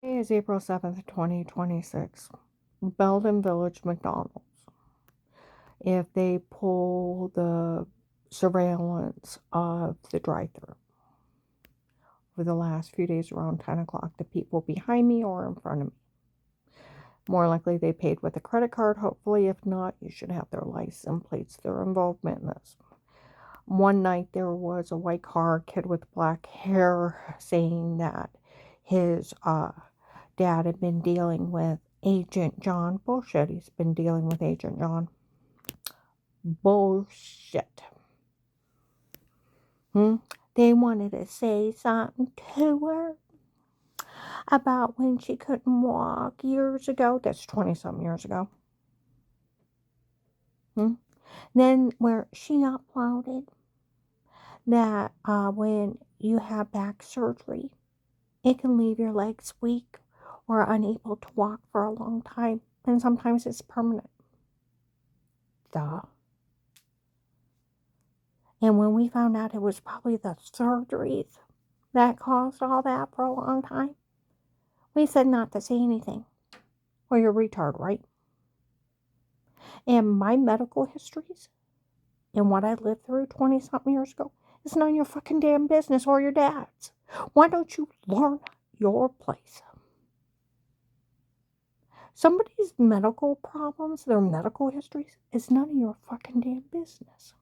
Today is April 7th, 2026. Belden Village McDonald's. If they pull the surveillance of the drive-thru for the last few days around 10 o'clock, the people behind me or in front of me. More likely they paid with a credit card, hopefully. If not, you should have their license plates, their involvement in this. One night there was a white car, kid with black hair, saying that his dad had been dealing with Agent John. Bullshit. He's been dealing with Agent John. Bullshit. They wanted to say something to her about when she couldn't walk years ago. That's 20-something years ago. Then where she uploaded that when you have back surgery, it can leave your legs weak or unable to walk for a long time. And sometimes it's permanent. Duh. And when we found out it was probably the surgeries that caused all that for a long time, we said not to say anything. Well, you're a retard, right? And my medical histories and what I lived through 20-something years ago is none of your fucking damn business or your dad's. Why don't you learn your place? Somebody's medical problems, their medical histories, is none of your fucking damn business.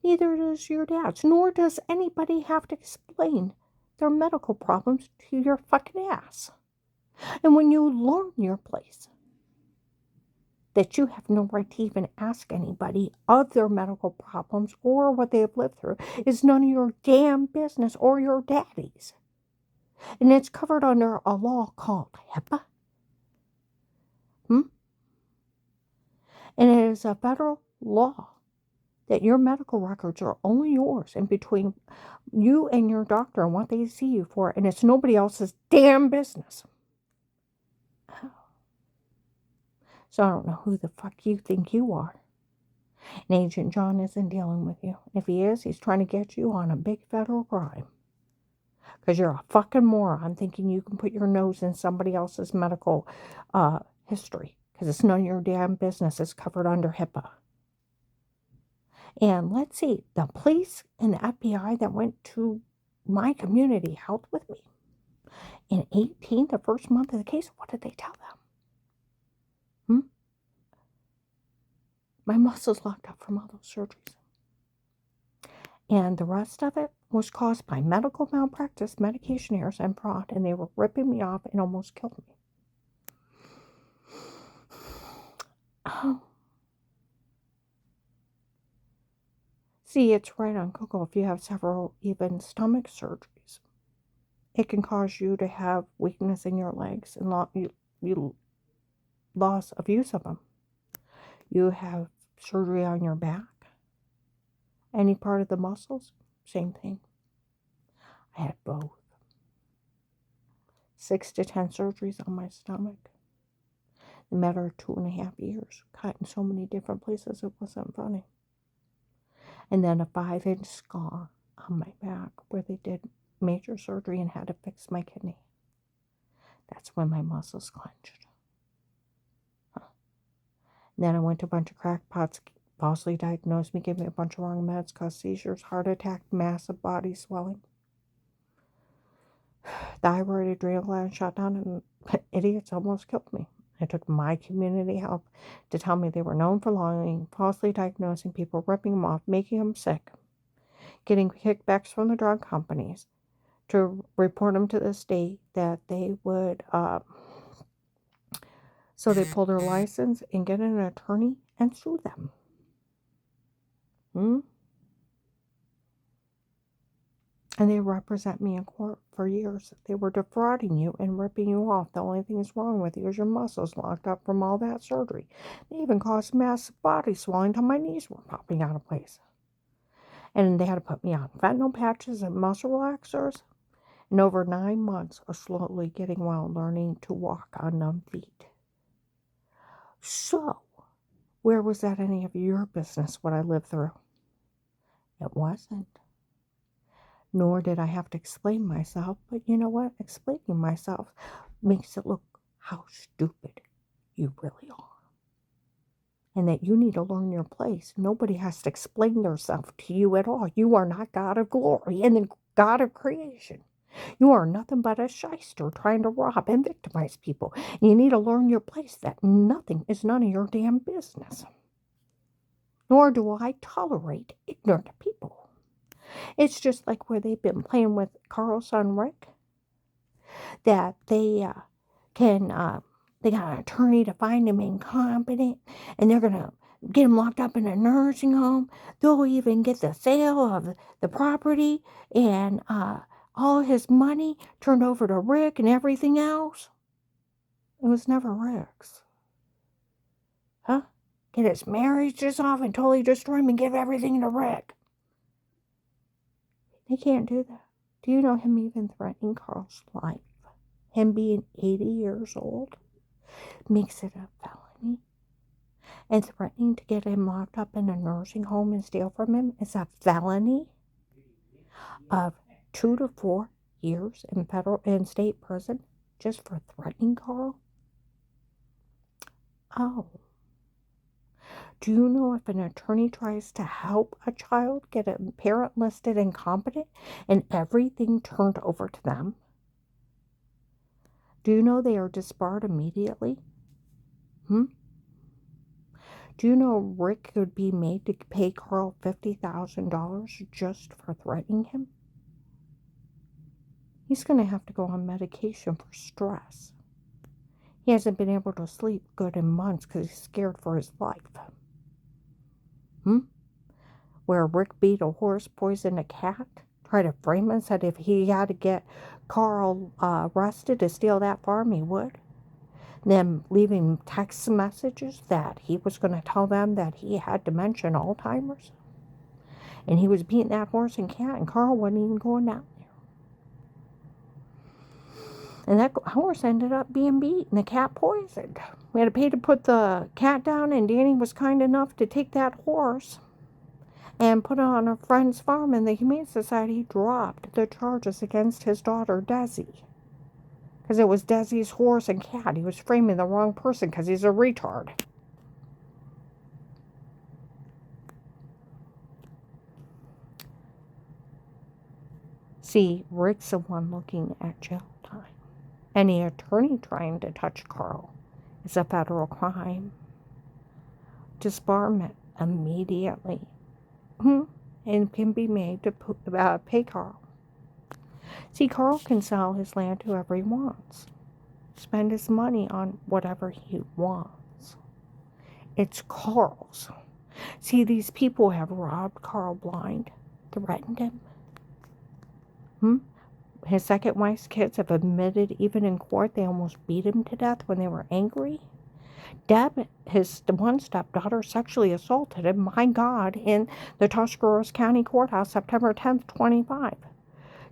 Neither does your dad's, nor does anybody have to explain their medical problems to your fucking ass. And when you learn your place, that you have no right to even ask anybody of their medical problems or what they have lived through, is none of your damn business or your daddy's. And it's covered under a law called HIPAA. And it is a federal law that your medical records are only yours and between you and your doctor and what they see you for, and it's nobody else's damn business. So I don't know who the fuck you think you are. And Agent John isn't dealing with you. If he is, he's trying to get you on a big federal crime. Because you're a fucking moron thinking you can put your nose in somebody else's medical history. Because it's none of your damn business. It's covered under HIPAA. And let's see, the police and the FBI that went to my community health with me in 18, the first month of the case, what did they tell them? My muscles locked up from all those surgeries. And the rest of it was caused by medical malpractice, medication errors, and fraud. And they were ripping me off and almost killed me. See, it's right on Google. If you have several even stomach surgeries, it can cause you to have weakness in your legs and loss of use of them. You have surgery on your back, any part of the muscles, same thing. I had both. 6 to 10 surgeries on my stomach. In a matter of 2.5 years. Cut in so many different places, it wasn't funny. And then a 5-inch scar on my back where they did major surgery and had to fix my kidney. That's when my muscles clenched. And then I went to a bunch of crackpots, falsely diagnosed me, gave me a bunch of wrong meds, caused seizures, heart attack, massive body swelling. Thyroid, adrenal gland shut down, and idiots almost killed me. It took my community health to tell me they were known for lying, falsely diagnosing people, ripping them off, making them sick, getting kickbacks from the drug companies to report them to the state that they would, so they pull their license and get an attorney and sue them. And they represent me in court for years. They were defrauding you and ripping you off. The only thing that's wrong with you is your muscles locked up from all that surgery. They even caused massive body swelling until my knees were popping out of place. And they had to put me on fentanyl patches and muscle relaxers. And over 9 months of slowly getting well, learning to walk on numb feet. So, where was that any of your business, what I lived through? It wasn't. nor did I have to explain myself. But you know what? Explaining myself makes it look how stupid you really are. And that you need to learn your place. Nobody has to explain themselves to you at all. You are not God of glory and the God of creation. You are nothing but a shyster trying to rob and victimize people. And you need to learn your place, that nothing is none of your damn business. Nor do I tolerate ignorant people. It's just like where they've been playing with Carl's son Rick, that they they got an attorney to find him incompetent, and they're going to get him locked up in a nursing home. They'll even get the sale of the property and all his money turned over to Rick and everything else. It was never Rick's. Huh? Get his marriage dissolved and totally destroy him and give everything to Rick. They can't do that. Do you know him even threatening Carl's life? Him being 80 years old makes it a felony. And threatening to get him locked up in a nursing home and steal from him is a felony of 2 to 4 years in federal and state prison just for threatening Carl. Oh. Do you know if an attorney tries to help a child get a parent listed incompetent and everything turned over to them? Do you know they are disbarred immediately? Do you know Rick could be made to pay Carl $50,000 just for threatening him? He's going to have to go on medication for stress. He hasn't been able to sleep good in months because he's scared for his life. Where Rick beat a horse, poisoned a cat, tried to frame him, said if he had to get Carl arrested to steal that farm, he would. Them leaving text messages that he was going to tell them that he had dementia and Alzheimer's. And he was beating that horse and cat, and Carl wasn't even going down there. And that horse ended up being beat and the cat poisoned. We had to pay to put the cat down, and Danny was kind enough to take that horse and put it on a friend's farm, and the Humane Society dropped the charges against his daughter, Desi. Because it was Desi's horse and cat. He was framing the wrong person because he's a retard. See, Rick's the one looking at jail time. Any attorney trying to touch Carl is a federal crime. Disbarment immediately. And can be made to pay Carl. See, Carl can sell his land to whoever he wants. Spend his money on whatever he wants. It's Carl's. See, these people have robbed Carl blind, threatened him. His second wife's kids have admitted, even in court, they almost beat him to death when they were angry. Deb, his one stepdaughter, sexually assaulted him, my God, in the Tuscarawas County Courthouse, September 10th, 25.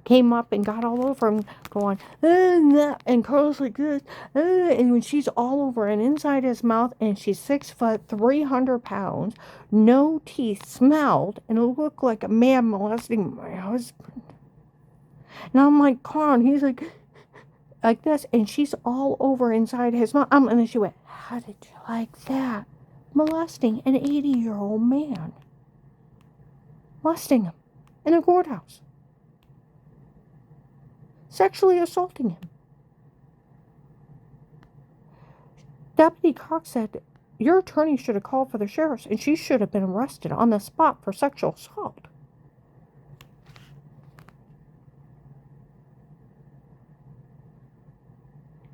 Came up and got all over him, going, and Carl's like this, and when she's all over and inside his mouth, and she's 6 foot, 300 pounds, no teeth, smelled, and it looked like a man molesting my husband. And I'm like, Carl, he's like this, and she's all over inside his mouth. And then she went, how did you like that? Molesting an 80-year-old man. Molesting him in a courthouse. Sexually assaulting him. Deputy Cox said, your attorney should have called for the sheriffs, and she should have been arrested on the spot for sexual assault.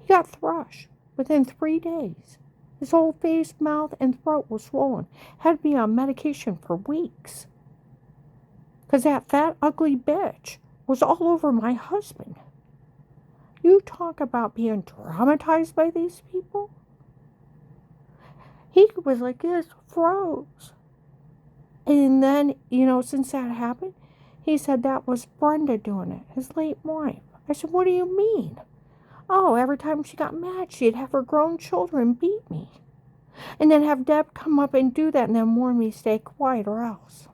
He got thrush within 3 days. His whole face, mouth, and throat was swollen. Had to be on medication for weeks. Because that fat, ugly bitch was all over my husband. You talk about being traumatized by these people? He was like this, froze. And then, since that happened, he said that was Brenda doing it, his late wife. I said, what do you mean? Oh, every time she got mad, she'd have her grown children beat me. And then have Deb come up and do that and then warn me, stay quiet or else.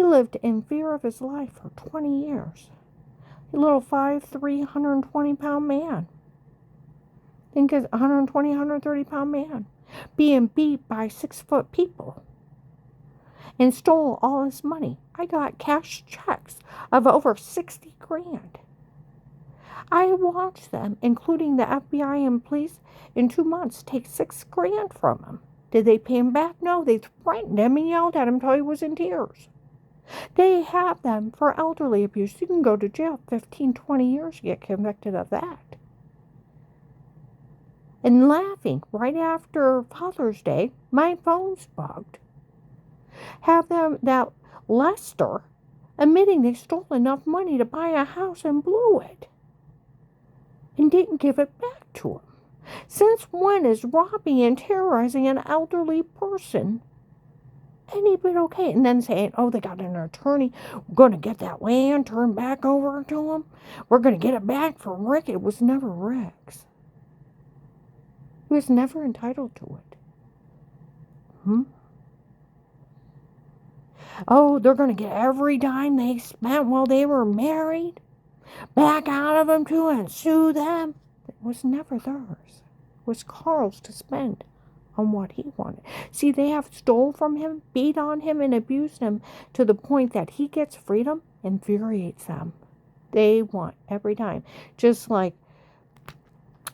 He lived in fear of his life for 20 years. A little 5'3", 120-pound man. Think of 120, 130-pound man being beat by 6-foot people and stole all his money. I got cash checks of over 60 grand. I watched them, including the FBI and police, in 2 months take 6 grand from him. Did they pay him back? No, they threatened him and yelled at him until he was in tears. They have them for elderly abuse. You can go to jail 15, 20 years to get convicted of that. And laughing right after Father's Day, my phone's bugged. Have them, that Lester, admitting they stole enough money to buy a house and blew it. And didn't give it back to him. Since when is robbing and terrorizing an elderly person any bit okay? And then saying, oh, they got an attorney. We're going to get that land turned back over to him. We're going to get it back from Rick. It was never Rick's. He was never entitled to it. Oh, they're going to get every dime they spent while they were married back out of them too and sue them. It was never theirs. It was Carl's to spend on what he wanted. See, they have stole from him, beat on him, and abused him to the point that he gets freedom, infuriates them. They want every dime. Just like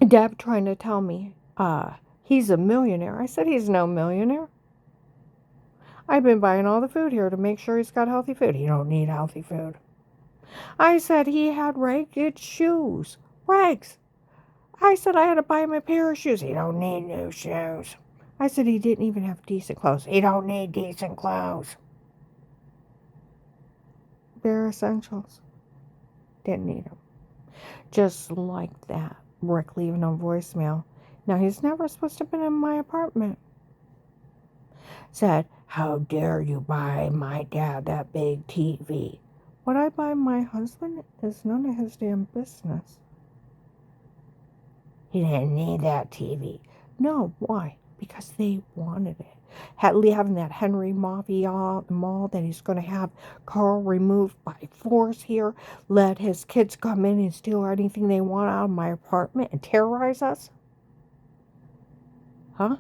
Deb trying to tell me he's a millionaire. I said he's no millionaire. I've been buying all the food here to make sure he's got healthy food. He don't need healthy food. I said he had ragged shoes. Rags. I said I had to buy him a pair of shoes. He don't need new shoes. I said he didn't even have decent clothes. He don't need decent clothes. Bare essentials. Didn't need them. Just like that. Rick leaving a voicemail. Now, he's never supposed to have been in my apartment. Said, how dare you buy my dad that big TV? What I buy my husband is none of his damn business. He didn't need that TV. No, why? Because they wanted it. Having that Henry Mafia mall that he's going to have Carl removed by force here, let his kids come in and steal anything they want out of my apartment and terrorize us? Huh?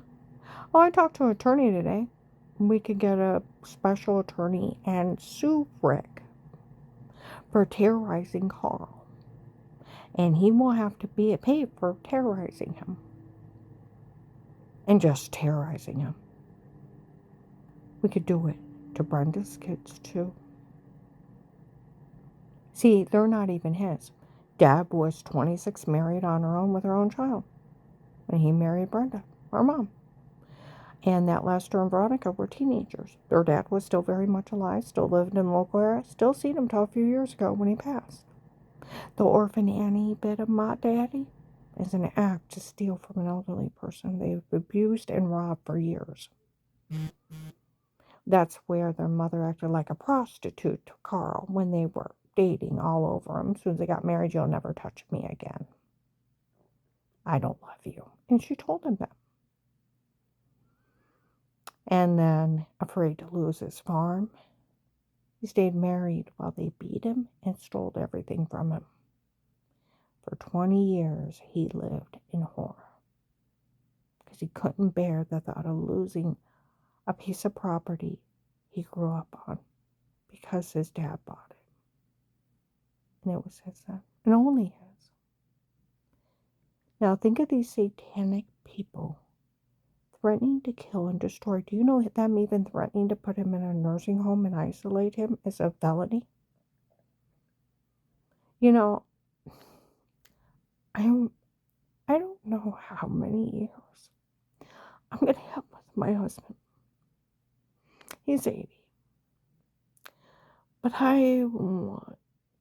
Oh, I talked to an attorney today. We could get a special attorney and sue Rick for terrorizing Carl. And he will have to be paid for terrorizing him. And just terrorizing him. We could do it to Brenda's kids too. See, they're not even his. Deb was 26, married on her own with her own child. When he married Brenda, our mom. And that Lester and Veronica were teenagers. Their dad was still very much alive, still lived in the local area, still seen him till a few years ago when he passed. The orphan Annie bit of my daddy is an act to steal from an elderly person they've abused and robbed for years. That's where their mother acted like a prostitute to Carl when they were dating all over him. As soon as they got married, you'll never touch me again. I don't love you. And she told him that. And then, afraid to lose his farm, he stayed married while they beat him and stole everything from him. For 20 years, he lived in horror. Because he couldn't bear the thought of losing a piece of property he grew up on. Because his dad bought it. And it was his son. And only his. Now think of these satanic people threatening to kill and destroy. Do you know them even threatening to put him in a nursing home and isolate him is a felony? You know, I don't know how many years I'm going to have with my husband. He's 80. But I want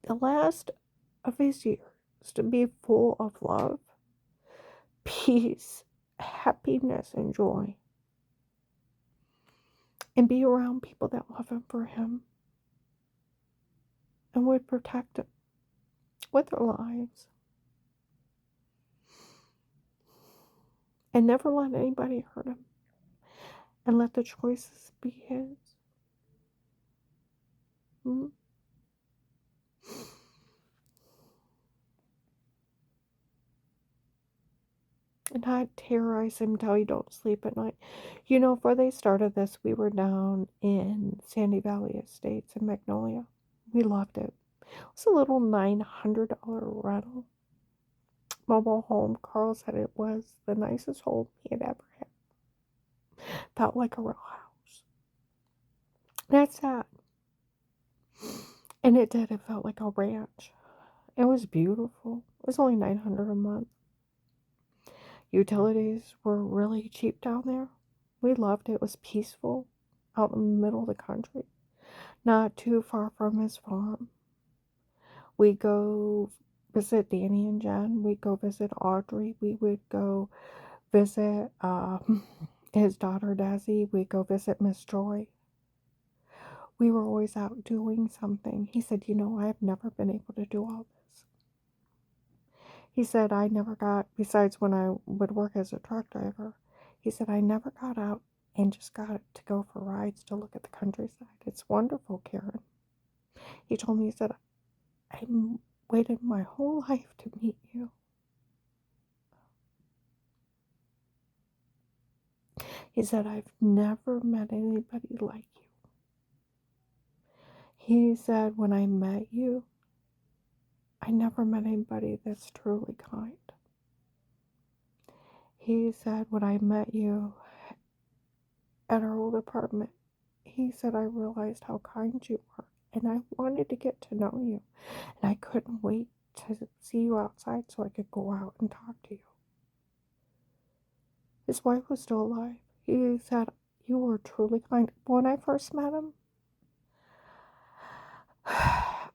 the last of his years to be full of love, peace, happiness, and joy. And be around people that love him for him and would protect him with their lives. And never let anybody hurt him. And let the choices be his. Hmm? And not terrorize him until you don't sleep at night. You know, before they started this, we were down in Sandy Valley Estates in Magnolia. We loved it. It was a little $900 rental mobile home. Carl said it was the nicest home he had ever had. Felt like a real house. That's sad. And it did. It felt like a ranch. It was beautiful. It was only $900 a month. Utilities were really cheap down there. We loved it. It was peaceful, out in the middle of the country, not too far from his farm. We go visit Danny and Jen. We go visit Audrey. We would go visit his daughter Desi. We go visit Miss Joy. We were always out doing something. He said, I've never been able to do all this. He said, I never got, besides when I would work as a truck driver, he said, I never got out and just got to go for rides to look at the countryside. It's wonderful, Karen. He told me, he said, I waited my whole life to meet you. He said, I've never met anybody like you. He said, when I met you, I never met anybody that's truly kind. He said, when I met you at our old apartment, he said, I realized how kind you were, and I wanted to get to know you, and I couldn't wait to see you outside so I could go out and talk to you. His wife was still alive. He said, you were truly kind. When I first met him,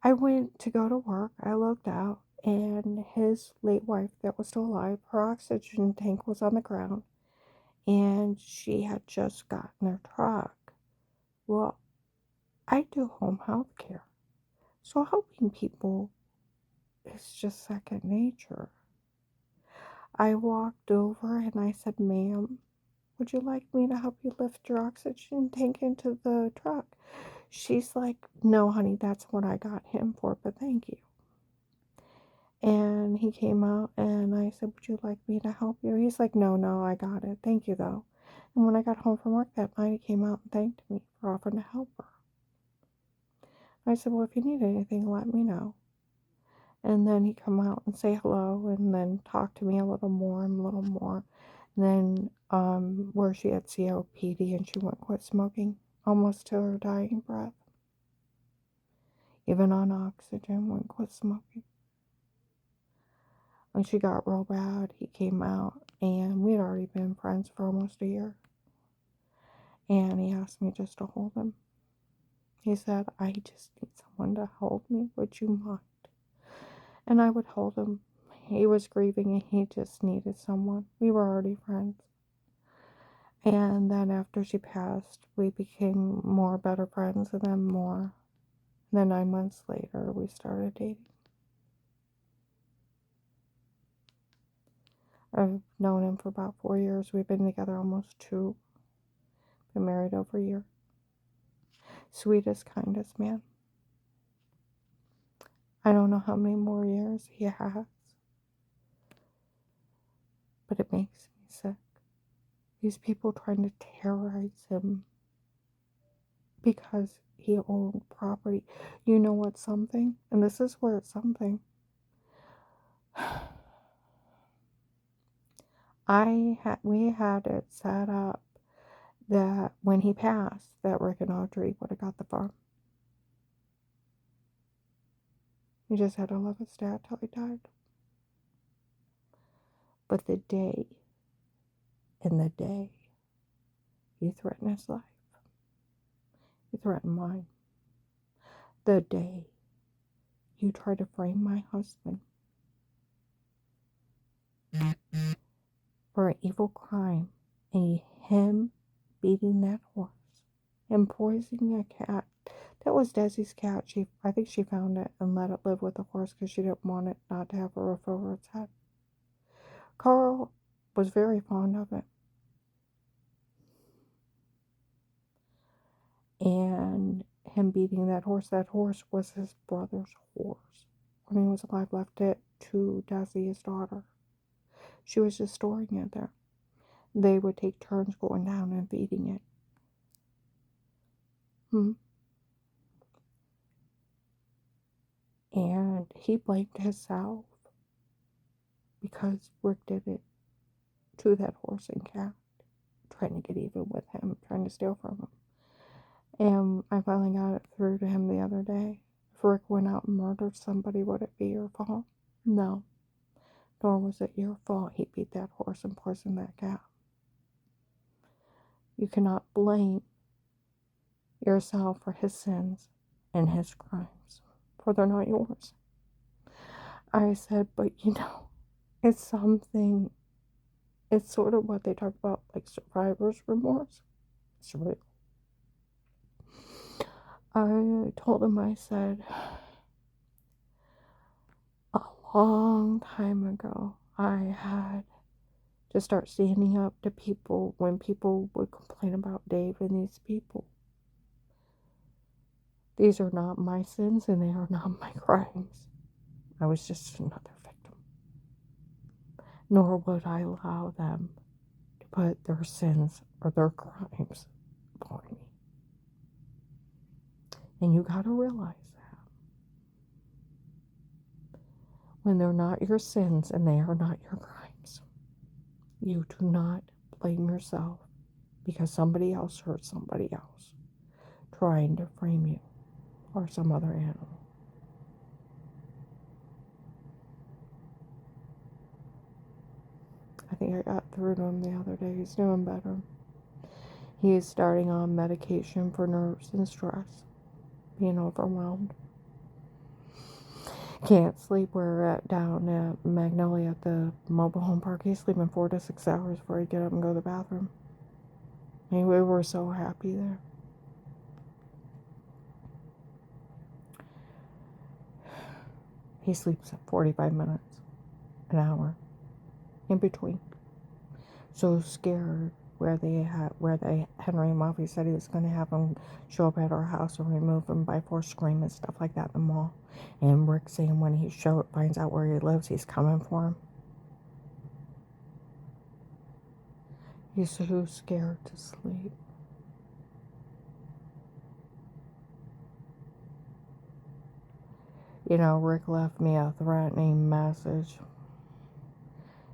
I went to go to work. I looked out, and his late wife that was still alive, her oxygen tank was on the ground, and she had just gotten her truck. Well, I do home health care, so helping people is just second nature. I walked over and I said, ma'am, would you like me to help you lift your oxygen tank into the truck? She's like, no, honey, that's what I got him for, but thank you. And he came out and I said, would you like me to help you? He's like, no, I got it. Thank you, though. And when I got home from work that night, he came out and thanked me for offering to help her. I said, well, if you need anything, let me know. And then he'd come out and say hello and then talk to me a little more and a little more. And then where she had COPD and she wouldn't quit smoking, almost to her dying breath. Even on oxygen, wouldn't quit smoking. When she got real bad, he came out, and we'd already been friends for almost a year. And he asked me just to hold him. He said, I just need someone to hold me. Would you mind? And I would hold him. He was grieving, and he just needed someone. We were already friends. And then after she passed, we became more better friends, and then more. And then 9 months later, we started dating. I've known him for about 4 years. We've been together almost 2. Been married over a year. Sweetest, kindest man. I don't know how many more years he has. But it makes me sick. These people trying to terrorize him because he owned property. You know what's something? And this is where it's something. We had it set up that when he passed, that Rick and Audrey would have got the farm. He just had to love his dad till he died. But the day you threaten his life, you threaten mine. The day you try to frame my husband for an evil crime, and him beating that horse and poisoning a cat. That was Desi's cat. I think she found it and let it live with the horse because she didn't want it not to have a roof over its head. Carl was very fond of it. And him beating that horse. That horse was his brother's horse. When he was alive, left it to Desi, his daughter. She was just storing it there. They would take turns going down and feeding it. And he blamed himself because Rick did it to that horse and cat, trying to get even with him, trying to steal from him. And I finally got it through to him the other day. If Rick went out and murdered somebody, would it be your fault? No. Nor was it your fault he beat that horse and poisoned that cat. You cannot blame yourself for his sins and his crimes, for they're not yours. I said, but it's something, it's sort of what they talk about, like survivor's remorse. It's real. I told him, I said, a long time ago, I had to start standing up to people when people would complain about Dave and these people. These are not my sins and they are not my crimes. I was just another victim. Nor would I allow them to put their sins or their crimes upon me. And you got to realize that. When they're not your sins and they are not your crimes, you do not blame yourself because somebody else hurt somebody else trying to frame you or some other animal. I think I got through to him the other day. He's doing better. He is starting on medication for nerves and stress, being overwhelmed. Can't sleep. We're down at Magnolia at the mobile home park. He's sleeping 4 to 6 hours before he get up and go to the bathroom. And we were so happy there. He sleeps 45 minutes, an hour, in between. So scared where Henry Murphy said he was going to have him show up at our house and remove him by force, scream and stuff like that in the mall. And Rick saying when he finds out where he lives, he's coming for him. He's too scared to sleep. Rick left me a threatening message.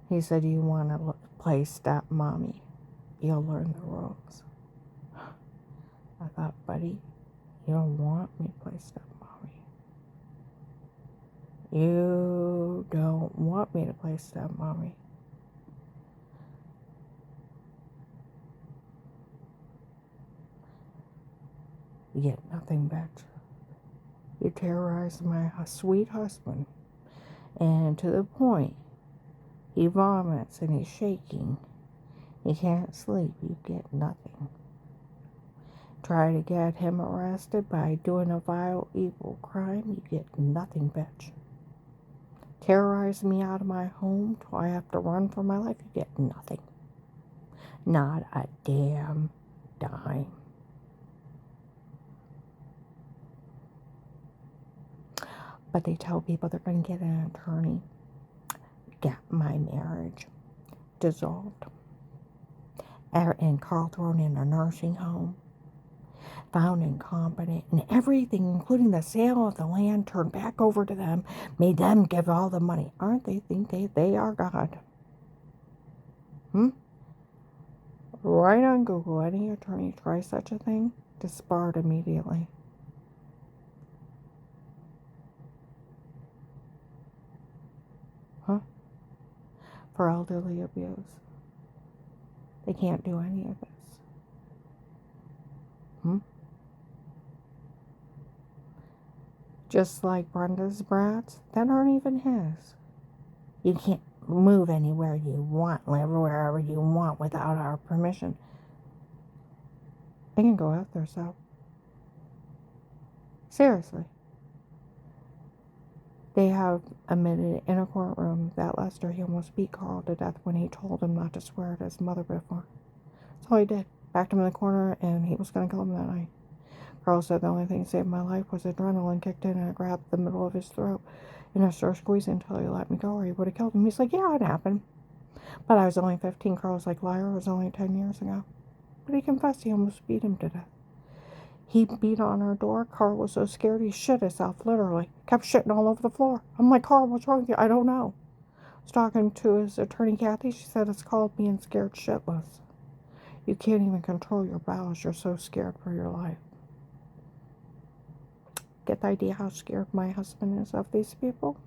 He said, you want to play stepmommy, you'll learn the ropes. I thought, buddy, you don't want me to play stepmommy. You don't want me to play stepmommy. You get nothing better. You terrorize my sweet husband, and to the point, he vomits and he's shaking. He can't sleep. You get nothing. Try to get him arrested by doing a vile, evil crime. You get nothing, bitch. Terrorize me out of my home till I have to run for my life. You get nothing. Not a damn dime. But they tell people they're going to get an attorney. Get my marriage dissolved. And Carl thrown in a nursing home. Found incompetent. And everything, including the sale of the land, turned back over to them. Made them give all the money. Aren't they think they are God? Right on Google. Any attorney try such a thing? Disbarred immediately. For elderly abuse. They can't do any of this. Just like Brenda's brats, that aren't even his. You can't move anywhere you want, live wherever you want without our permission. They can go after themselves. Seriously. They have admitted in a courtroom that Lester, he almost beat Carl to death when he told him not to swear at his mother before. That's all he did. Backed him in the corner and he was going to kill him that night. Carl said the only thing that saved my life was adrenaline kicked in and I grabbed the middle of his throat and I started squeezing until he let me go or he would have killed him. He's like, yeah, it happened. But I was only 15. Carl's like, liar, it was only 10 years ago. But he confessed he almost beat him to death. He beat on our door. Carl was so scared he shit himself, literally. Kept shitting all over the floor. I'm like, Carl, what's wrong with you? I don't know. I was talking to his attorney, Kathy. She said it's called being scared shitless. You can't even control your bowels. You're so scared for your life. Get the idea how scared my husband is of these people?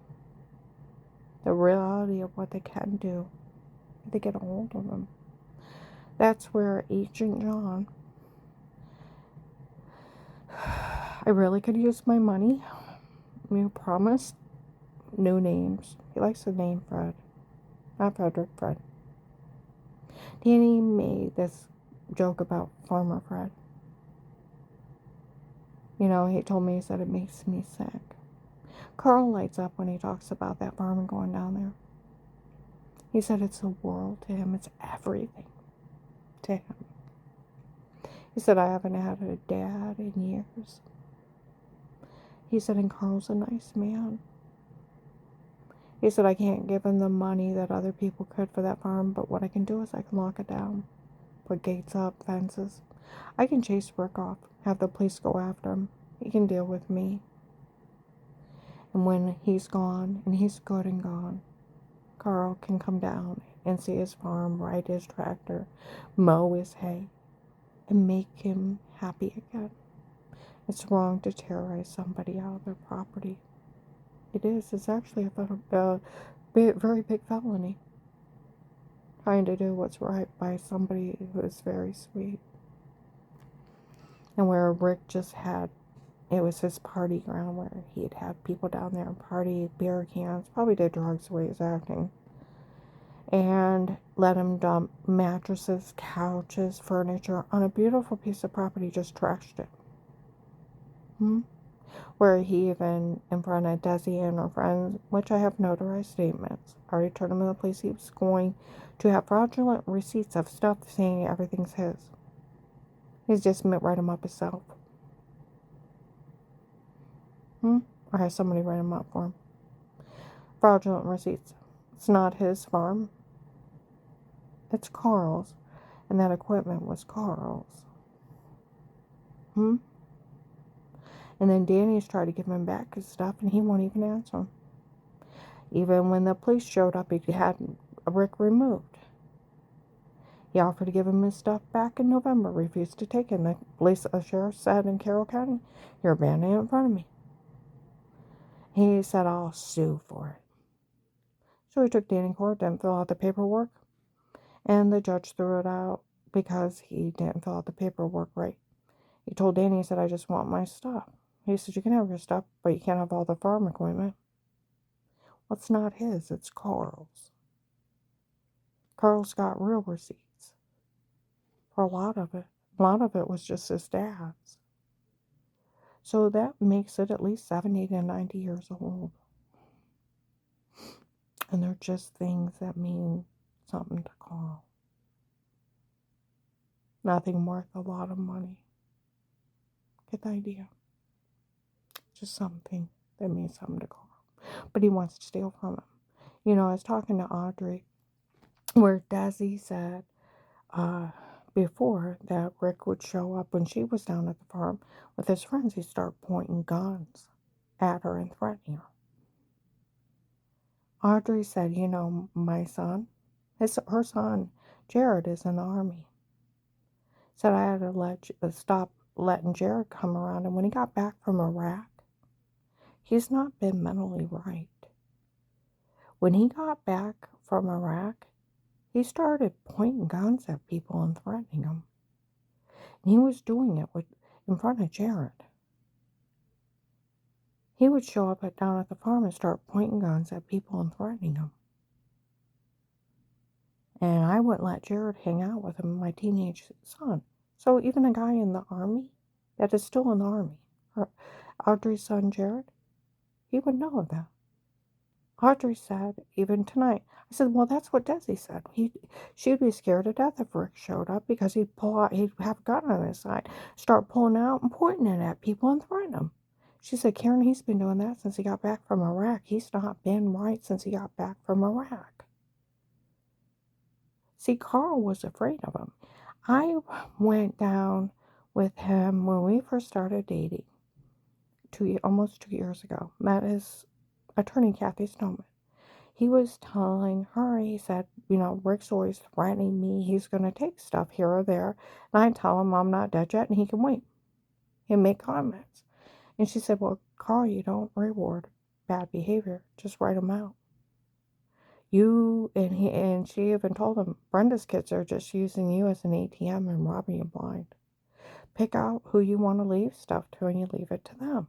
The reality of what they can do if they get a hold of them. That's where Agent John, I really could use my money. You promised new names. He likes the name Fred. Not Frederick, Fred. Danny made this joke about Farmer Fred. You know, he told me, he said it makes me sick. Carl lights up when he talks about that farm and going down there. He said it's the world to him. It's everything to him. He said, I haven't had a dad in years. He said, and Carl's a nice man. He said, I can't give him the money that other people could for that farm, but what I can do is I can lock it down. Put gates up, fences. I can chase Rick off, have the police go after him. He can deal with me. And when he's gone, and he's good and gone, Carl can come down and see his farm, ride his tractor, mow his hay, and make him happy again. It's wrong to terrorize somebody out of their property. It is. It's actually a very big felony. Trying to do what's right by somebody who is very sweet. And where Rick just had, it was his party ground where he had had people down there and party, beer cans, probably did drugs the way he's acting. And let him dump mattresses, couches, furniture on a beautiful piece of property, just trashed it. Where he even, in front of Desi and her friends, which I have notarized statements, already turned him to the police, he was going to have fraudulent receipts of stuff saying everything's his. He's just write him up himself. Or have somebody write him up for him. Fraudulent receipts. It's not his farm. It's Carl's. And that equipment was Carl's. And then Danny's tried to give him back his stuff, and he won't even answer him. Even when the police showed up, he had Rick removed. He offered to give him his stuff back in November, refused to take it. And the police sheriff said in Carroll County, you're abandoning it in front of me. He said, I'll sue for it. So he took Danny to court, didn't fill out the paperwork, and the judge threw it out because he didn't fill out the paperwork right. He told Danny, he said, I just want my stuff. He said, you can have your stuff, but you can't have all the farm equipment. Well, it's not his, it's Carl's. Carl's got real receipts for a lot of it. A lot of it was just his dad's. So that makes it at least 70 to 90 years old. And they're just things that mean something to Carl. Nothing worth a lot of money. Get the idea? Just something that means something to Carl. But he wants to steal from him. You know, I was talking to Audrey where Desi said before that Rick would show up when she was down at the farm with his friends. He'd start pointing guns at her and threatening her. Audrey said, you know, my son, her son, Jared, is in the Army. Said I had to stop letting Jared come around. And when he got back from Iraq, he's not been mentally right. When he got back from Iraq, he started pointing guns at people and threatening them. And he was doing it in front of Jared. He would show up down at the farm and start pointing guns at people and threatening them. And I wouldn't let Jared hang out with him, my teenage son. So even a guy in the Army that is still in the Army, Audrey's son Jared, he would know of that. Audrey said, even tonight. I said, well, that's what Desi said. She'd be scared to death if Rick showed up because he'd have a gun on his side, start pulling out and pointing it at people and threaten them. She said, Karen, he's been doing that since he got back from Iraq. He's not been right since he got back from Iraq. See, Carl was afraid of him. I went down with him when we first started dating, almost 2 years ago. Met his attorney, Kathy Snowman. He was telling her, he said, Rick's always threatening me. He's going to take stuff here or there. And I tell him I'm not dead yet and he can wait and make comments. And she said, well, Carl, you don't reward bad behavior. Just write them out. And she even told him, Brenda's kids are just using you as an ATM and robbing you blind. Pick out who you want to leave stuff to and you leave it to them.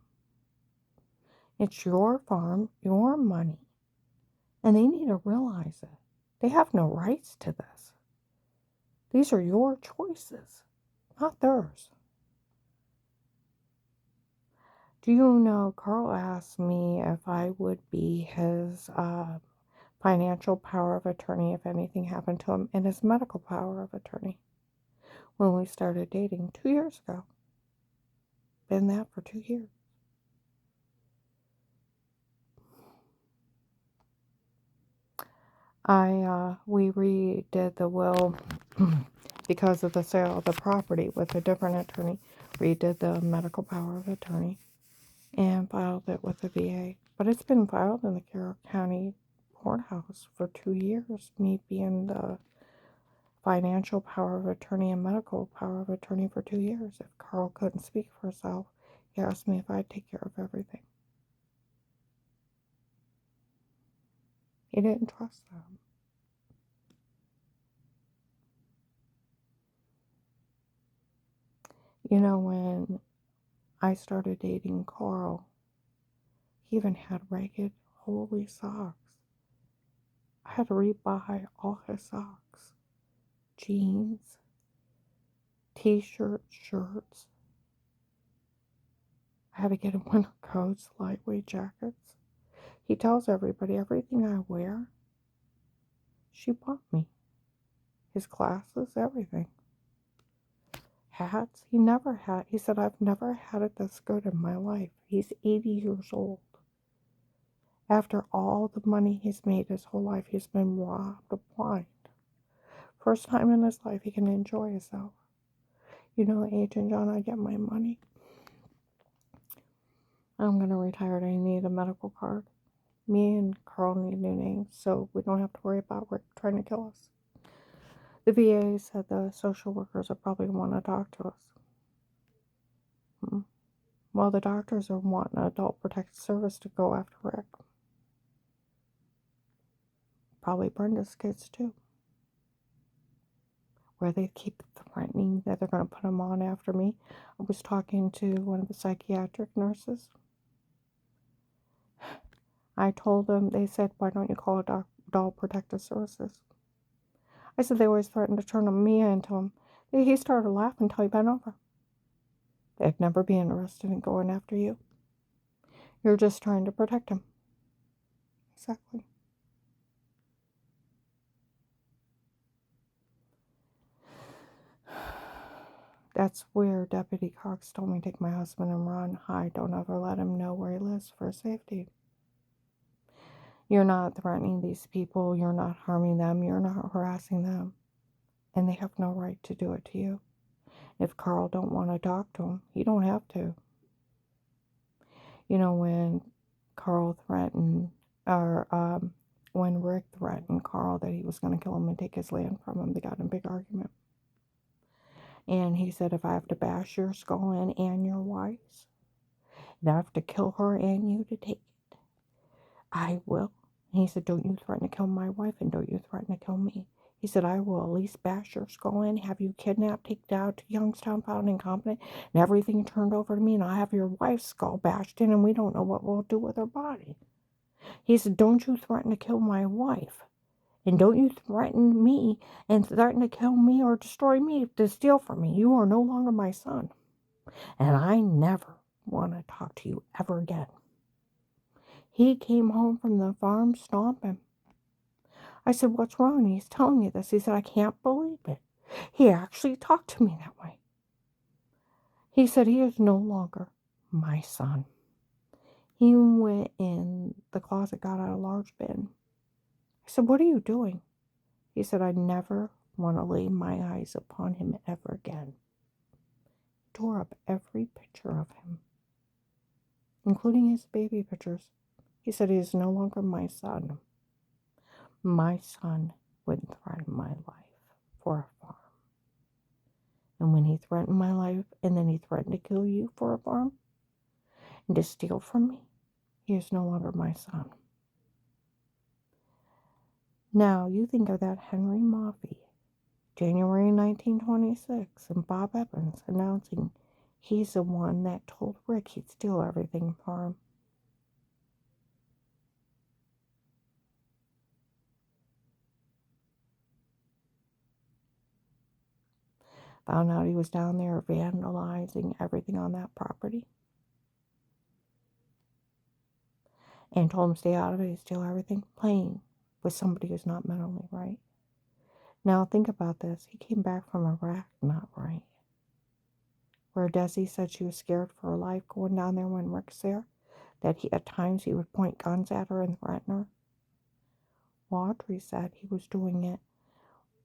It's your farm, your money. And they need to realize it. They have no rights to this. These are your choices, not theirs. Do you know, Carl asked me if I would be his financial power of attorney if anything happened to him, and his medical power of attorney when we started dating 2 years ago. Been that for 2 years. We redid the will because of the sale of the property with a different attorney. Redid the medical power of attorney and filed it with the VA. But it's been filed in the Carroll County Courthouse for 2 years, me being the financial power of attorney and medical power of attorney for 2 years. If Carl couldn't speak for himself, he asked me if I'd take care of everything. He didn't trust them. When I started dating Carl, he even had ragged, holy socks. I had to rebuy all his socks, jeans, t-shirts, shirts. I had to get him winter coats, lightweight jackets. He tells everybody everything I wear, she bought me. His glasses, everything. Hats, he said, I've never had it this good in my life. He's 80 years old. After all the money he's made his whole life, he's been robbed blind. First time in his life he can enjoy himself. Agent John, I get my money. I'm going to retire and I need a medical card. Me and Carl need new names, so we don't have to worry about Rick trying to kill us. The VA said the social workers are probably going to want to talk to us. Well, the doctors are wanting Adult Protective Service to go after Rick. Probably Brenda's kids, too. Where they keep threatening that they're going to put him on after me. I was talking to one of the psychiatric nurses. I told them, they said, why don't you call Adult Protective Services? I said, they always threaten to turn me into him. He started laughing until he bent over. They'd never be interested in going after you. You're just trying to protect him. Exactly. That's where Deputy Cox told me to take my husband and run. Hi, don't ever let him know where he lives for safety. You're not threatening these people. You're not harming them. You're not harassing them. And they have no right to do it to you. If Carl don't want to talk to him, he don't have to. When Carl threatened, or when Rick threatened Carl that he was going to kill him and take his land from him, they got in a big argument. And he said, if I have to bash your skull in and your wife's, and I have to kill her and you to take it, I will. And he said, don't you threaten to kill my wife and don't you threaten to kill me. He said, I will at least bash your skull in, have you kidnapped, taken out to Youngstown, found incompetent, and everything turned over to me, and I'll have your wife's skull bashed in, and we don't know what we'll do with her body. He said, don't you threaten to kill my wife. And don't you threaten me and threaten to kill me or destroy me to steal from me. You are no longer my son. And I never want to talk to you ever again. He came home from the farm stomping. I said, what's wrong? And he's telling me this. He said, I can't believe it. He actually talked to me that way. He said, he is no longer my son. He went in the closet, got out a large bin. I said, what are you doing? He said, I never want to lay my eyes upon him ever again. Tore up every picture of him, including his baby pictures. He said, he is no longer my son. My son wouldn't threaten my life for a farm. And when he threatened my life, and then he threatened to kill you for a farm, and to steal from me, he is no longer my son. Now, you think of that Henry Moffey, January 1926, and Bob Evans announcing he's the one that told Rick he'd steal everything for him. Found out he was down there vandalizing everything on that property. And told him stay out of it, he'd steal everything, playing with somebody who's not mentally right. Now think about this. He came back from Iraq not right. Where Desi said she was scared for her life going down there when Rick's there. That at times he would point guns at her and threaten her. Audrey said he was doing it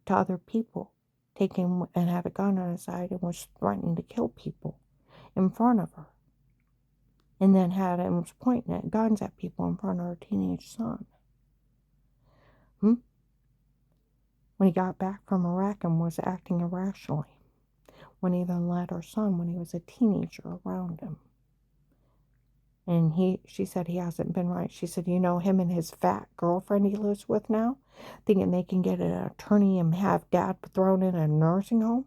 to other people. Taking and had a gun on his side and was threatening to kill people in front of her. And then was pointing at guns at people in front of her teenage son. When he got back from Iraq and was acting irrationally. When he then led her son when he was a teenager around him. And she said he hasn't been right. She said, you know, him and his fat girlfriend he lives with now, thinking they can get an attorney and have dad thrown in a nursing home.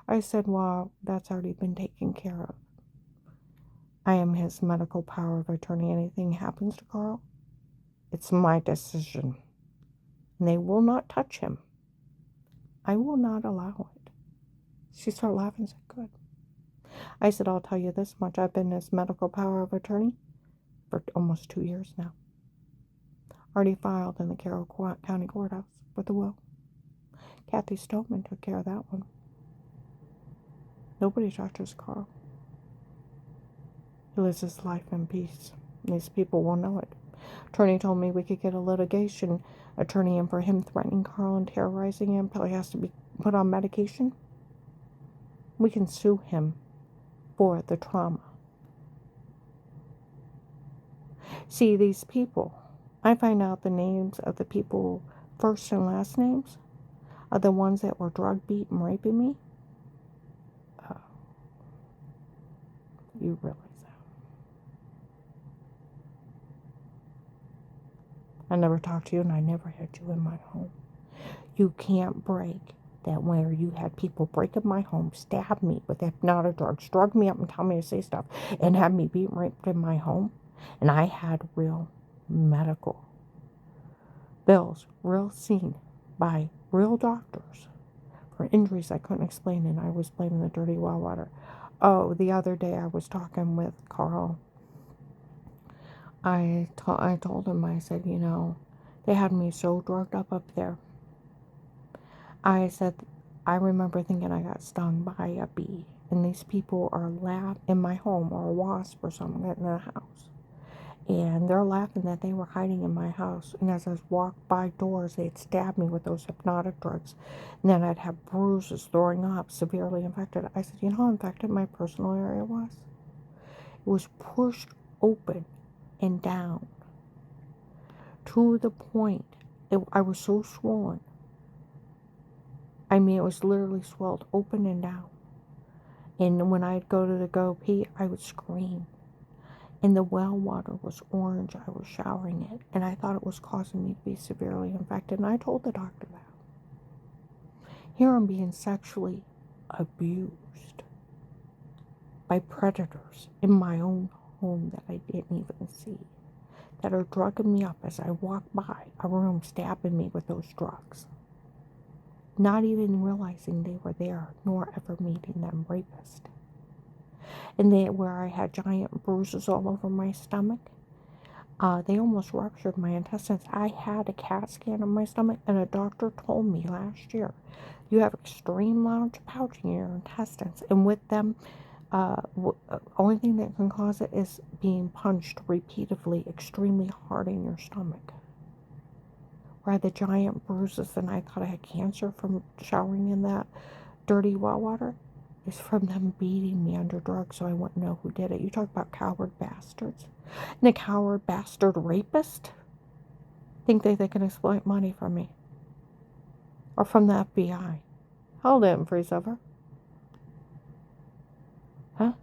I said, well, that's already been taken care of. I am his medical power of attorney. Anything happens to Carl, it's my decision. And they will not touch him. I will not allow it. She started laughing and said, good. I said, I'll tell you this much. I've been his medical power of attorney for almost 2 years now. Already filed in the Carroll County Courthouse with the will. Kathy Stoneman took care of that one. Nobody touches Carl. He lives his life in peace. These people will know it. Attorney told me we could get a litigation attorney in for him threatening Carl and terrorizing him until he has to be put on medication. We can sue him for the trauma. See, these people, I find out the names of the people, first and last names, of the ones that were drug beat and raping me. You realize that. I never talked to you and I never had you in my home. You can't break that where you had people break up my home, stab me with hypnotic drugs, drug me up and tell me to say stuff, and have me being raped in my home. And I had real medical bills, real seen by real doctors for injuries I couldn't explain, and I was blaming the dirty well water. Oh, the other day I was talking with Carl. I told him, I said, you know, they had me so drugged up there. I said, I remember thinking I got stung by a bee, and these people are in my home, or a wasp or something in the house. And they're laughing that they were hiding in my house. And as I walked by doors, they'd stab me with those hypnotic drugs. And then I'd have bruises, throwing up, severely infected. I said, you know how infected my personal area was? It was pushed open and down to the point I was so swollen. I mean, it was literally swelled open and down. And when I'd go to go pee, I would scream. And the well water was orange. I was showering it. And I thought it was causing me to be severely infected. And I told the doctor that. Here I'm being sexually abused by predators in my own home that I didn't even see. That are drugging me up as I walk by a room, stabbing me with those drugs. Not even realizing they were there, nor ever meeting them rapist. And where I had giant bruises all over my stomach, They almost ruptured my intestines. I had a CAT scan of my stomach, and a doctor told me last year, you have extreme large pouching in your intestines, and with them, only thing that can cause it is being punched repeatedly, extremely hard in your stomach. Where I had the giant bruises, and I thought I had cancer from showering in that dirty well water, is from them beating me under drugs so I wouldn't know who did it. You talk about coward bastards. And the coward bastard rapist think they can exploit money from me. Or from the FBI. Hold it, freeze over. Huh?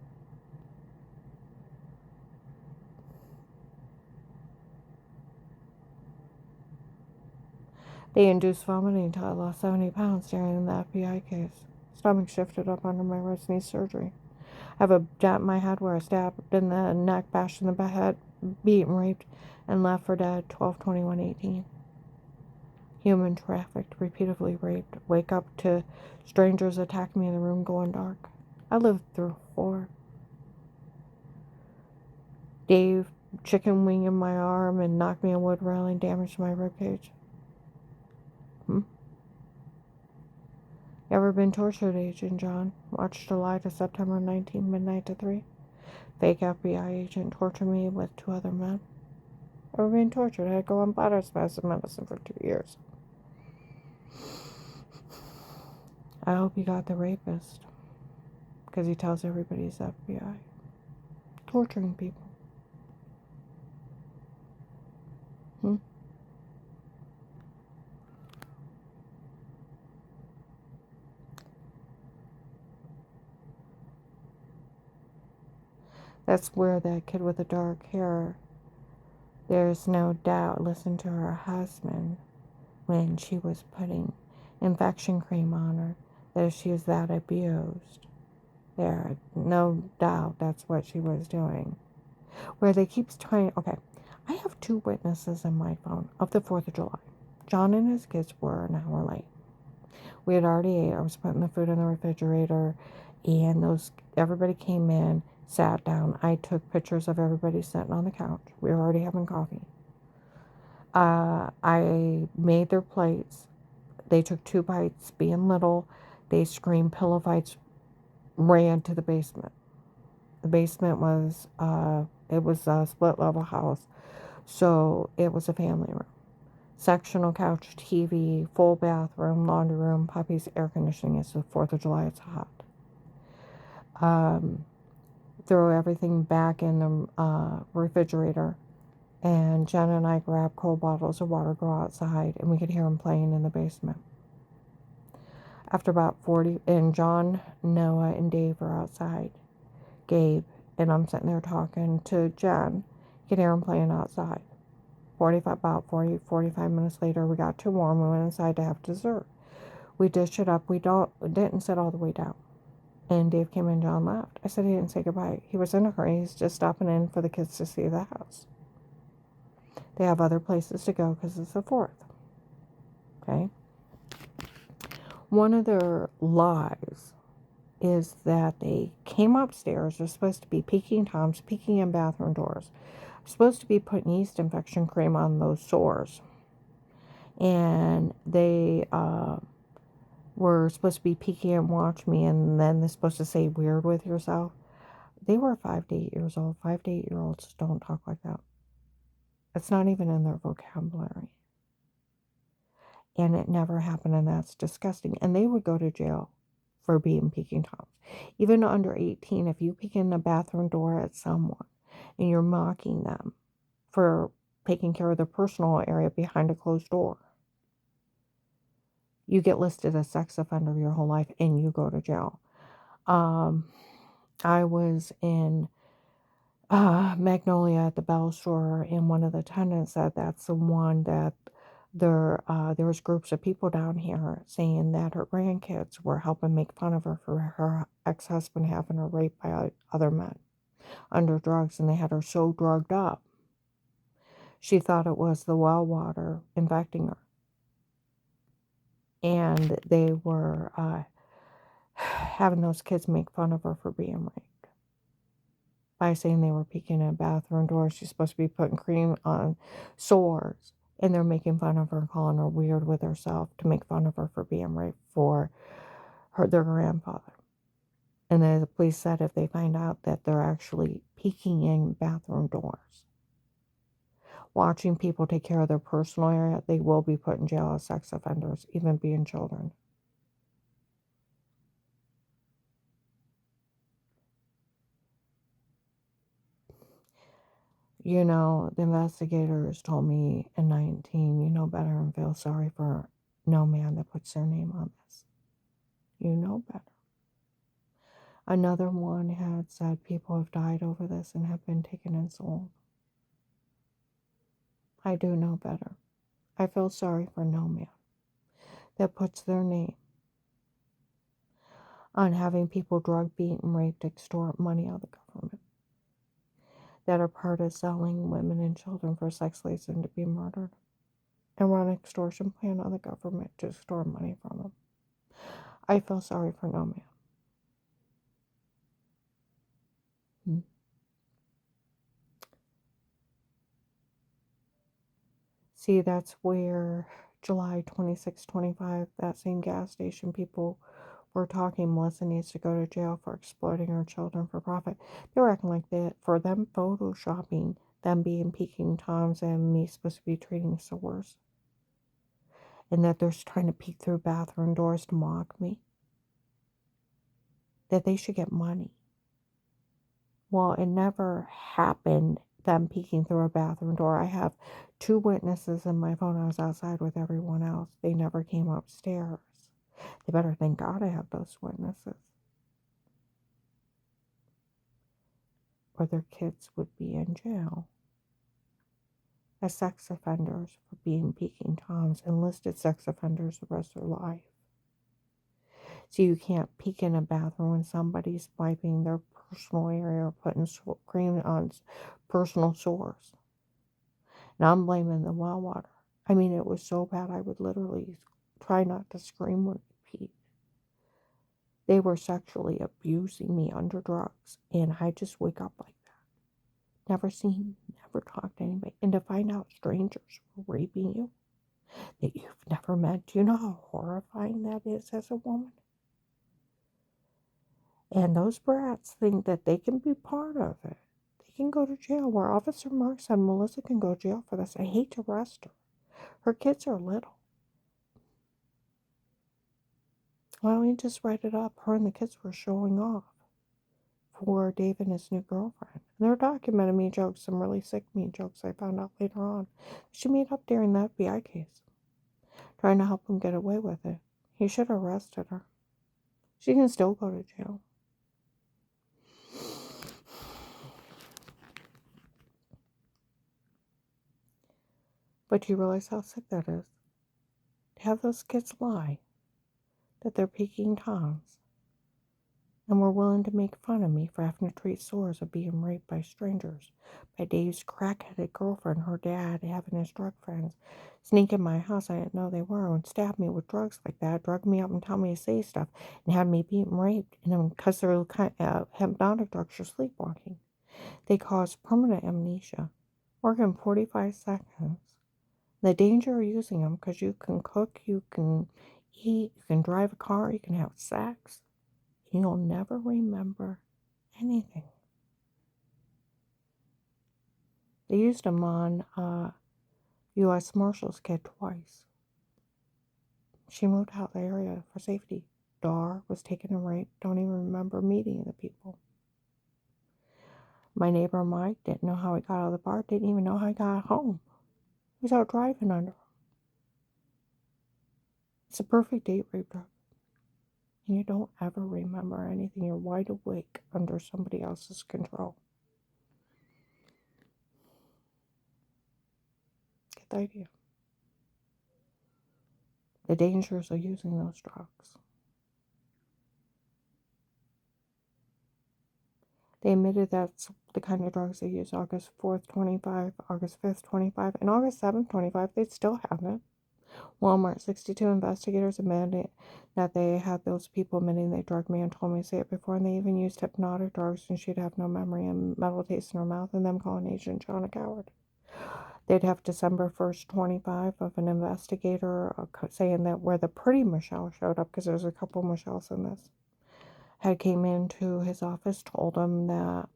They induced vomiting until I lost 70 pounds during the FBI case. Stomach shifted up under my right knee surgery. I have a dent in my head where I stabbed in the neck, bashed in the head, beaten, raped, and left for dead 12/21/18. Human trafficked, repeatedly raped. Wake up to strangers attacking me in the room going dark. I lived through horror. Dave chicken wing in my arm and knocked me on wood railing, damaged my ribcage. You ever been tortured, Agent John? March, July to September 19, midnight to 3. Fake FBI agent tortured me with 2 other men. Ever been tortured? I had to go on bladder spasm medicine for 2 years. I hope you got the rapist. Because he tells everybody he's FBI. Torturing people. That's where that kid with the dark hair, there's no doubt, listened to her husband when she was putting infection cream on her, that if she was that abused, there, no doubt that's what she was doing. Where they keep trying, okay, I have 2 witnesses in my phone of the 4th of July. John and his kids were an hour late. We had already ate. I was putting the food in the refrigerator, and everybody came in, sat down. I took pictures of everybody sitting on the couch. We were already having coffee. I made their plates. They took 2 bites, being little. They screamed pillow fights, ran to the basement. The basement was, it was a split level house, so it was a family room. Sectional couch, TV, full bathroom, laundry room, puppies, air conditioning. It's the 4th of July, it's hot. Throw everything back in the refrigerator, and Jen and I grab cold bottles of water, go outside, and we could hear them playing in the basement. After about 40, and John, Noah, and Dave are outside. Gabe, and I'm sitting there talking to Jen. You can hear them playing outside. 45 minutes later, we got too warm. We went inside to have dessert. We dished it up. We didn't sit all the way down. And Dave came in, John left. I said he didn't say goodbye. He was in a hurry. He's just stopping in for the kids to see the house. They have other places to go because it's the 4th. Okay? One of their lies is that they came upstairs. They're supposed to be peeking Toms, peeking in bathroom doors. Supposed to be putting yeast infection cream on those sores. And they were supposed to be peeking and watch me, and then they're supposed to say weird with yourself. They were 5 to 8 years old. 5 to 8 year olds don't talk like that. It's not even in their vocabulary. And it never happened, and that's disgusting. And they would go to jail for being peeking Toms. Even under 18, if you peek in the bathroom door at someone and you're mocking them for taking care of their personal area behind a closed door, you get listed as sex offender your whole life and you go to jail. I was in Magnolia at the Bell Store, and one of the tenants said that's the one that there was groups of people down here saying that her grandkids were helping make fun of her for her ex-husband having her raped by other men under drugs, and they had her so drugged up she thought it was the well water infecting her. And they were having those kids make fun of her for being raped. by saying they were peeking in bathroom doors. She's supposed to be putting cream on sores. And they're making fun of her, calling her weird with herself to make fun of her for being raped for their grandfather. And then the police said if they find out that they're actually peeking in bathroom doors, watching people take care of their personal area, they will be put in jail as sex offenders, even being children. You know, the investigators told me in 19, you know better and feel sorry for no man that puts their name on this. You know better. Another one had said people have died over this and have been taken and sold. I do know better. I feel sorry for no man that puts their name on having people drug, beat, and raped, extort money out of the government, that are part of selling women and children for sex slaves and to be murdered, and run an extortion plan on the government to extort money from them. I feel sorry for no man. See, that's where July 26, 25, that same gas station, people were talking Melissa needs to go to jail for exploiting her children for profit. They were acting like that for them photoshopping them being Peking Toms and me supposed to be treating sores. And that they're trying to peek through bathroom doors to mock me. That they should get money. Well, it never happened, them peeking through a bathroom door. I have 2 witnesses in my phone. I was outside with everyone else. They never came upstairs. They better thank God I have those witnesses. Or their kids would be in jail as sex offenders for being Peking Toms, enlisted sex offenders the rest of their life. So you can't peek in a bathroom when somebody's wiping their personal area or putting cream on personal sores. And I'm blaming the well water. I mean, it was so bad I would literally try not to scream when I peed. They were sexually abusing me under drugs, and I just wake up like that. Never seen, never talked to anybody. And to find out strangers were raping you that you've never met, do you know how horrifying that is as a woman? And those brats think that they can be part of it. They can go to jail, where Officer Mark said Melissa can go to jail for this. I hate to arrest her. Her kids are little. Why don't you just write it up? Her and the kids were showing off for Dave and his new girlfriend. And they're documenting me jokes, some really sick me jokes I found out later on. She made up during the FBI case, trying to help him get away with it. He should have arrested her. She can still go to jail. But do you realize how sick that is? To have those kids lie that they're Peking Toms and were willing to make fun of me for having to treat sores of being raped by strangers, by Dave's crack-headed girlfriend, her dad, having his drug friends sneak in my house I didn't know they were and stab me with drugs like that, drug me up and tell me to say stuff, and had me being raped, and then because they're hypnotic drugs, you're sleepwalking. They cause permanent amnesia, work in 45 seconds. The danger of using them, because you can cook, you can eat, you can drive a car, you can have sex. You'll never remember anything. They used them on U.S. Marshal's kid twice. She moved out of the area for safety. Dar was taken and raped. Don't even remember meeting the people. My neighbor Mike didn't know how he got out of the bar, didn't even know how he got home. He was out driving under him. It's a perfect date rape drug. And you don't ever remember anything. You're wide awake under somebody else's control. Get the idea. The dangers of using those drugs. They admitted that's the kind of drugs they used August 4th, 25, August 5th, 25, and August 7th, 25. They still have it. Walmart 62 investigators admitted that they had those people admitting they drugged me and told me to say it before, and they even used hypnotic drugs, and she'd have no memory and metal taste in her mouth, and them calling Agent John a coward. They'd have December 1st, 25 of an investigator saying that where the pretty Michelle showed up, because there's a couple Michelles in this, had came into his office, told him that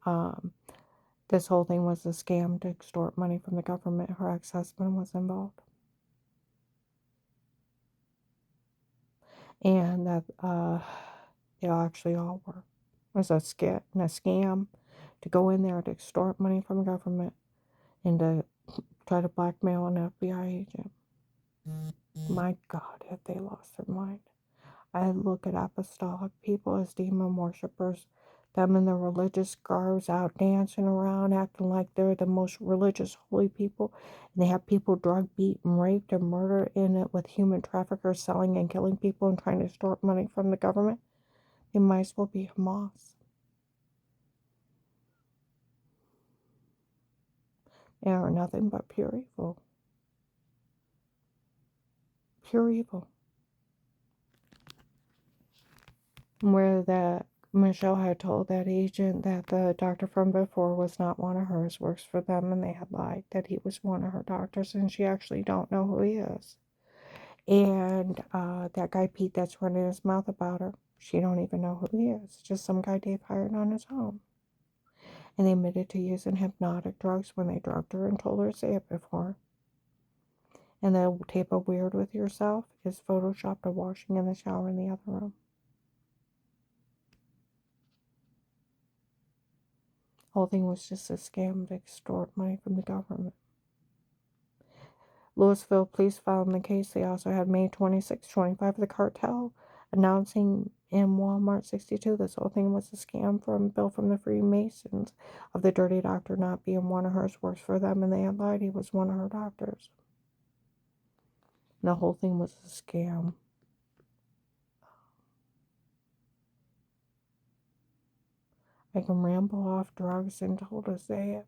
this whole thing was a scam to extort money from the government. Her ex-husband was involved. And that they actually all were. It was a scam to go in there to extort money from the government and to try to blackmail an FBI agent. My God, have they lost their mind. I look at apostolic people as demon worshippers, them in their religious garbs out dancing around, acting like they're the most religious, holy people. And they have people drugged, beaten, raped, and murdered in it with human traffickers selling and killing people and trying to extort money from the government. They might as well be Hamas. They are nothing but pure evil. Pure evil. Where that Michelle had told that agent that the doctor from before was not one of hers, works for them, and they had lied that he was one of her doctors, and she actually don't know who he is. And that guy Pete that's running his mouth about her, she don't even know who he is. Just some guy Dave hired on his own. And they admitted to using hypnotic drugs when they drugged her and told her to say it before. And the tape of Weird with Yourself is photoshopped of washing in the shower in the other room. The whole thing was just a scam to extort money from the government. Louisville police filed in the case. They also had May 26, 25, the cartel announcing in Walmart 62 this whole thing was a scam from Bill from the Freemasons of the dirty doctor not being one of hers, works for them, and they had lied he was one of her doctors. And the whole thing was a scam. I can ramble off drugs until to say it.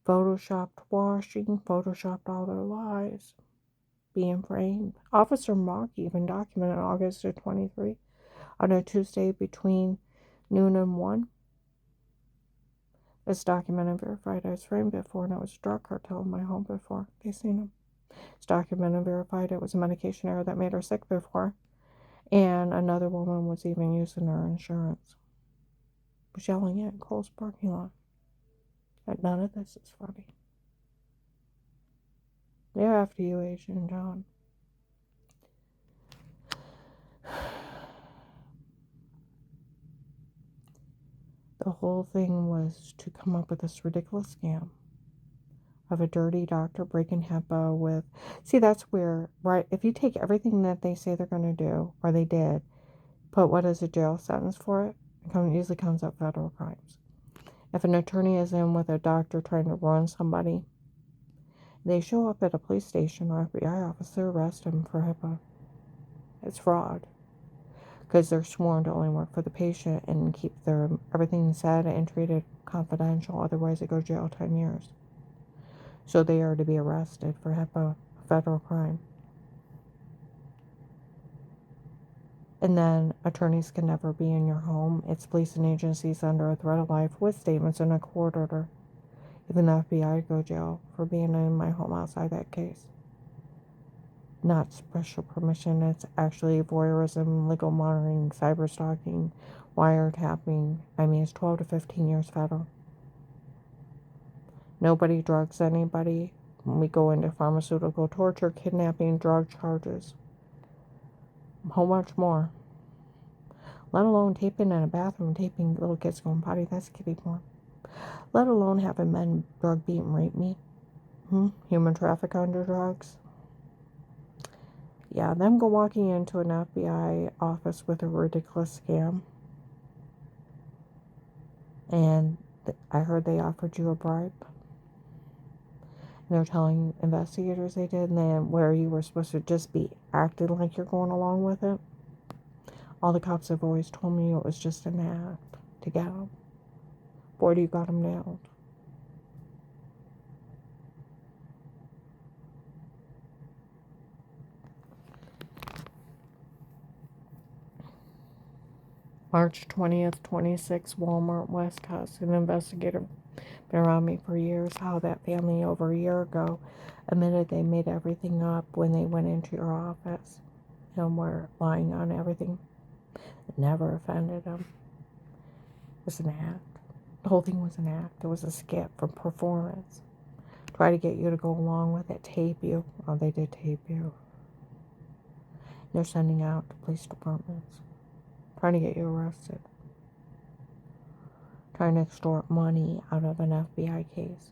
Photoshopped washing, photoshopped all their lies, being framed. Officer Mock even documented August of 23 on a Tuesday between noon and 1. It's documented and verified I was framed before, and it was a drug cartel in my home before. They seen him. It's documented and verified it was a medication error that made her sick before, and another woman was even using her insurance. Was yelling it in Cole's parking lot. And none of this is funny. They're after you, Agent John. The whole thing was to come up with this ridiculous scam of a dirty doctor breaking HIPAA with... See, that's where, right, if you take everything that they say they're going to do, or they did, put what is a jail sentence for it, it usually comes up federal crimes. If an attorney is in with a doctor trying to run somebody, they show up at a police station or FBI office, they arrest them for HIPAA. It's fraud. Because they're sworn to only work for the patient and keep their everything said and treated confidential. Otherwise, they go to jail 10 years. So they are to be arrested for HIPAA, federal crime. And then attorneys can never be in your home. It's police and agencies under a threat of life with statements in a court order. Even the FBI would go to jail for being in my home outside that case. Not special permission. It's actually voyeurism, legal monitoring, cyber stalking, wiretapping. I mean, it's 12 to 15 years federal. Nobody drugs anybody. When we go into pharmaceutical torture, kidnapping, drug charges. A whole bunch more. Let alone taping in a bathroom, taping little kids going potty. That's kiddie porn. Let alone having men drug, beat, and rape me. Human traffic under drugs. Yeah, them go walking into an FBI office with a ridiculous scam. And I heard they offered you a bribe. And they're telling investigators they did, and then where you were supposed to just be acting like you're going along with it. All the cops have always told me it was just an act to get them. Boy, you got them nailed. March 20th, 26, Walmart, Wisconsin. An investigator, been around me for years, how that family over a year ago admitted they made everything up when they went into your office and were lying on everything. It never offended them. It was an act. The whole thing was an act. It was a skit for performance. Try to get you to go along with it, tape you. Oh, they did tape you. They're sending out to police departments, trying to get you arrested, trying to extort money out of an FBI case,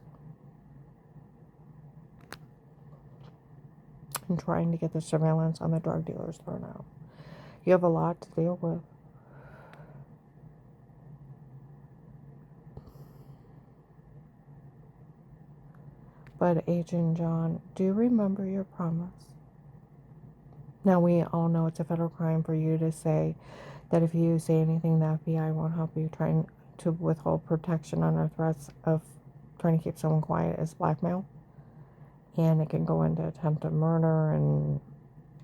and trying to get the surveillance on the drug dealers thrown out. You have a lot to deal with. But Agent John, do remember your promise. Now, we all know it's a federal crime for you to say that if you say anything, the FBI won't help you. Trying to withhold protection under threats of trying to keep someone quiet is blackmail. And it can go into attempted murder and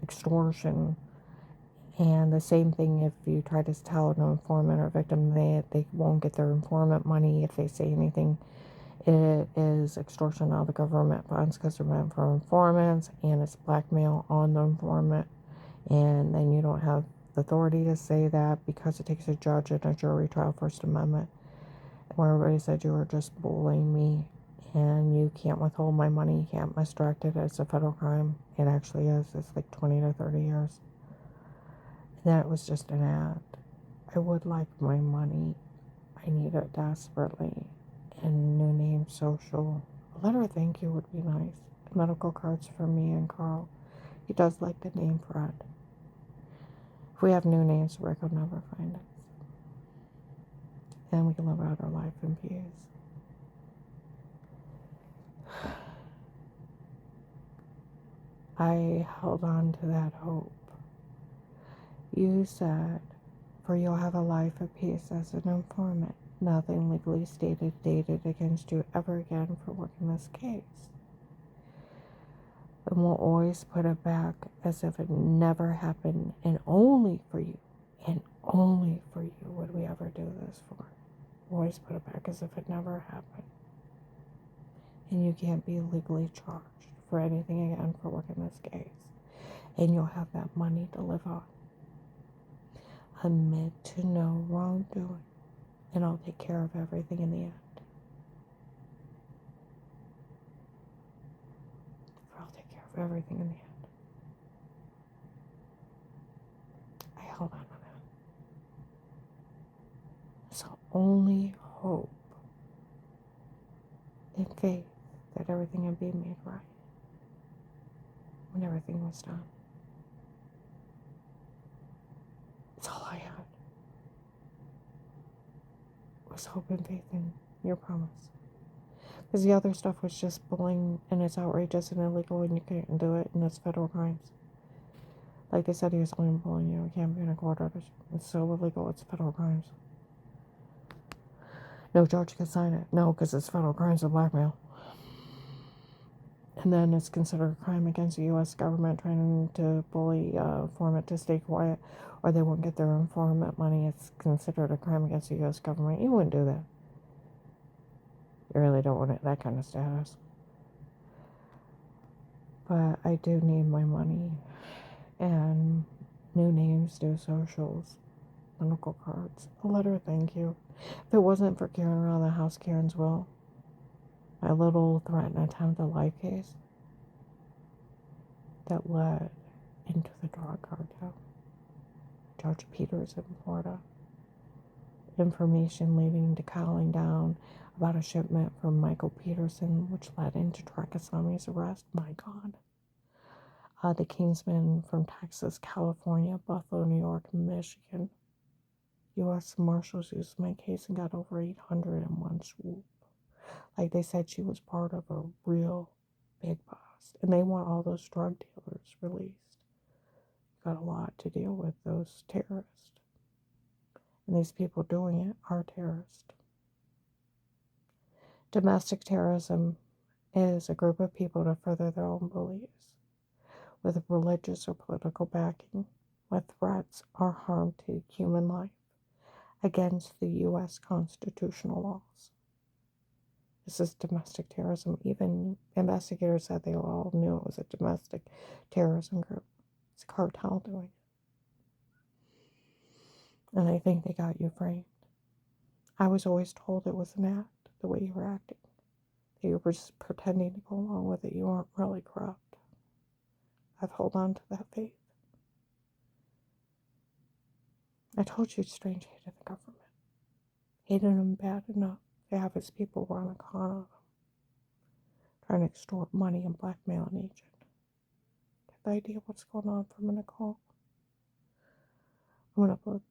extortion. And the same thing if you try to tell an informant or victim they won't get their informant money if they say anything. It is extortion out of the government funds because they're meant for informants, and it's blackmail on the informant. And then you don't have the authority to say that because it takes a judge and a jury trial, First Amendment, where everybody said you were just bullying me and you can't withhold my money, you can't misdirect it. It's a federal crime. It actually is. It's like 20 to 30 years. And that was just an act. I would like my money. I need it desperately. And new name, social. A letter of thank you would be nice. Medical cards for me and Carl. He does like the name Fred. If we have new names, Rick will never find us. And we can live out our life in peace. I held on to that hope. You said, for you'll have a life of peace as an informant. Nothing legally stated dated against you ever again for working this case. And we'll always put it back as if it never happened, and only for you would we ever do this for. Always put it back as if it never happened. And you can't be legally charged for anything again for working this case. And you'll have that money to live on. Admit to no wrongdoing, and I'll take care of everything in the end. I'll take care of everything in the end. I held on to that. So only hope and faith that everything would be made right when everything was done. It's all I had. Was hope and faith in your promise. Because the other stuff was just bullying, and it's outrageous and illegal, and you can't do it, and it's federal crimes. Like they said, he was only bullying you. It can't be in a court order. It's so illegal. It's federal crimes. No judge can sign it. No, because it's federal crimes of blackmail. And then it's considered a crime against the U.S. government trying to bully informant to stay quiet, or they won't get their informant money. It's considered a crime against the U.S. government. You wouldn't do that. You really don't want that kind of status. But I do need my money. And new names, new socials, medical cards, a letter of thank you. If it wasn't for carrying around the house Karen's will, my little threat and attempted life case that led into the drug cartel, Judge Peters in Florida, information leading to calling down about a shipment from Michael Peterson, which led into Drakasami's arrest. My God. The Kingsman from Texas, California, Buffalo, New York, and Michigan. U.S. Marshals used my case and got over 800 in one swoop. Like they said, she was part of a real big bust. And they want all those drug dealers released. Got a lot to deal with, those terrorists. And these people doing it are terrorists. Domestic terrorism is a group of people to further their own beliefs, with religious or political backing, with threats or harm to human life, against the U.S. constitutional laws. This is domestic terrorism. Even investigators said they all knew it was a domestic terrorism group. It's a cartel doing it. And I think they got you framed. I was always told it was an act, the way you were acting. That you were just pretending to go along with it. You weren't really corrupt. I've held on to that faith. I told you Strange hated the government. Hated him bad enough to have his people run a con on him. Trying to extort money and blackmail an agent. Get the idea what's going on from Nicole? I'm going to put